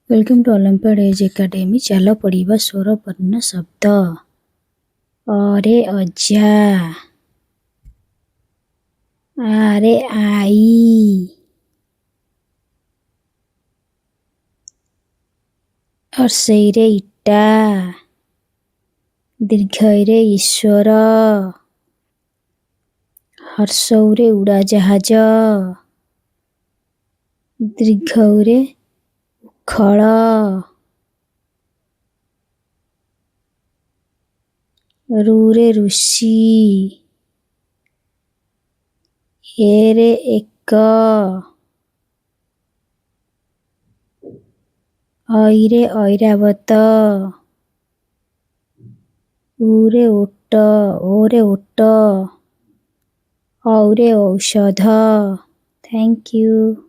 Welcome to Olympiad Age Academy. चलो पढ़िबा स्वर वर्ण शब्द। अरे अजा, आरे आई, हर्षईरे इटा, दीर्घईरे ईश्वर, हर्षौरे उड़ाजाहाज, दीर्घौरे उखळ, ରୁରେ ଋଷି, ଏରେ ଏକ, ଐରେ ଐରାବତ, ଓରେ ଓଟ, ଔରେ ଔଷଧ। Thank you.